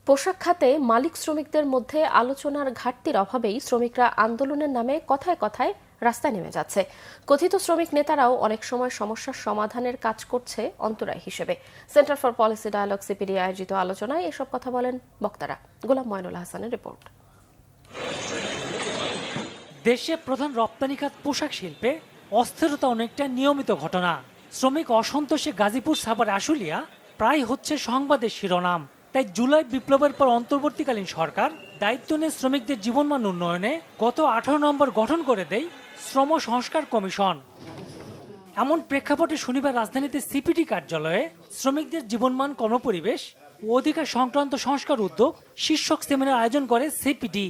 পোশাক খাতে মালিক শ্রমিকদের মধ্যে আলোচনার ঘাটতির অভাবেই শ্রমিকরা আন্দোলনের নামে কথায় কথায় রাস্তায় নেমে যাচ্ছে। কথিত শ্রমিক নেতারাও অনেক সময় সমস্যার সমাধানের কাজ করছে অন্তরায় হিসেবে। Centre for policy dialogue CPD আয়োজিত আলোচনায় এসব কথা বলেন বক্তারা। গোলাম ময়নুল হাসানের রিপোর্ট। দেশে প্রধান রপ্তানি খাত পোশাক শিল্পে অস্থিরতা অনেকটা নিয়মিত ঘটনা। শ্রমিক অসন্তোষে গাজীপুর, সাভার, আশুলিয়া প্রায় হচ্ছে সংবাদের শিরোনাম। তাই জুলাই বিপ্লবের পর অন্তর্বর্তীকালীন সরকার দায়িত্ব নিয়ে শ্রমিকদের জীবনমান উন্নয়নে গত 18 নভেম্বর গঠন করে দেয় শ্রম সংস্কার কমিশন। এমন প্রেক্ষাপটে শনিবার রাজধানীতে সিপিডি কার্যালয়ে শ্রমিকদের জীবনমান, কর্মপরিবেশ ও অধিকার সংক্রান্ত সংস্কার উদ্যোগ শীর্ষক সেমিনার আয়োজন করে সিপিডি।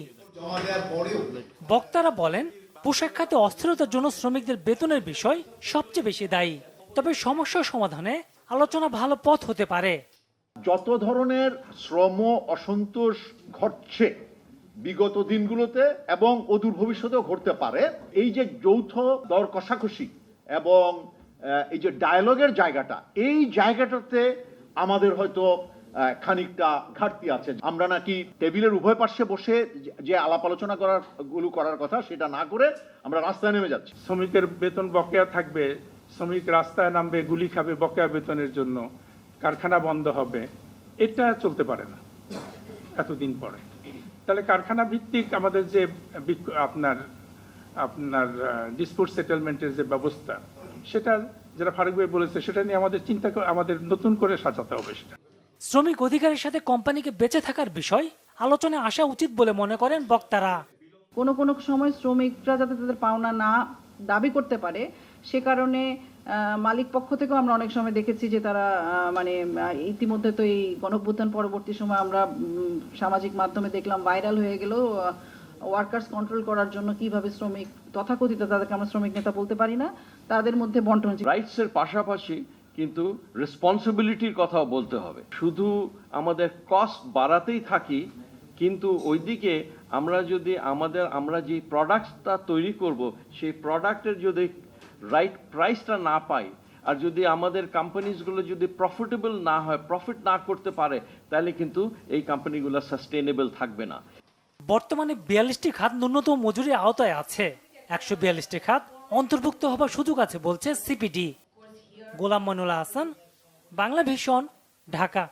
বক্তারা বলেন, পোশাক খাতে অস্থিরতার জন্য শ্রমিকদের বেতনের বিষয় সবচেয়ে বেশি দায়ী। তবে সমস্যা সমাধানে আলোচনা ভালো পথ হতে পারে। যত ধরনের শ্রম অসন্তোষ ঘটছে বিগত দিনগুলোতে এবং অদূর ভবিষ্যতেও ঘটতে পারে, এই যে যৌথ দর কষাকষি এবং এই যে ডায়ালগের জায়গাটা, এই জায়গাটাতে আমাদের হয়তো খানিকটা ঘাটতি আছে। আমরা নাকি টেবিলের উভয় পাশে বসে যে আলাপ আলোচনা করার কথা সেটা না করে আমরা রাস্তায় নেমে যাচ্ছি। শ্রমিকের বেতন বকেয়া থাকবে, শ্রমিক রাস্তায় নামবে, গুলি খাবে বকেয়া বেতনের জন্য, কারখানা বন্ধ হবে, এটা চলতে পারে না এতদিন পরে। তাহলে কারখানা ভিত্তিক আমাদের যে আপনার ডিসপুট সেটেলমেন্টের যে ব্যবস্থা, সেটা যারা ফারুক ভাই বলেছে, সেটা নিয়ে আমাদের চিন্তা আমাদের নতুন করে সাজাতে হবে। সেটা শ্রমিক অধিকারের সাথে কোম্পানিকে বেঁচে থাকার বিষয় আলোচনায় আসা উচিত বলে মনে করেন বক্তারা। কোনো সময় শ্রমিকরা যাতে তাদের পাওনা না দাবি করতে পারে, সে কারণে মালিক পক্ষ থেকেও আমরা অনেক সময় দেখেছি যে তারা ইতিমধ্যে তো এই গণঅভ্যুত্থান পরবর্তী সময় আমরা সামাজিক মাধ্যমে দেখলাম, ভাইরাল হয়ে গেল, ওয়ার্কার্স কন্ট্রোল করার জন্য কিভাবে শ্রমিক, তথাকথিত তাদেরকে আমরা শ্রমিক নেতা বলতে পারি না, তাদের মধ্যে বন্টন। রাইটসের পাশাপাশি কিন্তু রেসপন্সিবিলিটির কথাও বলতে হবে। শুধু আমাদের কস্ট বাড়াতেই থাকি, কিন্তু ওইদিকে আমরা যে প্রোডাক্টটা তৈরি করব, সেই প্রোডাক্টের যদি রাইট প্রাইসটা না পাই, আর যদি আমাদের কোম্পানিজগুলো যদি প্রফিটেবল না হয়, প্রফিট না করতে পারে, তাহলে কিন্তু এই কোম্পানিগুলো সাস্টেইনেবল থাকবে না। বর্তমানে 42টি খাত ন্যূনতম মজুরির আওতায় আছে। 142টি খাত অন্তর্ভুক্ত হবার সুযোগ আছে বলছে সিপিডি। গোলাম ময়নুল হাসান, বাংলা ভিশন, ঢাকা।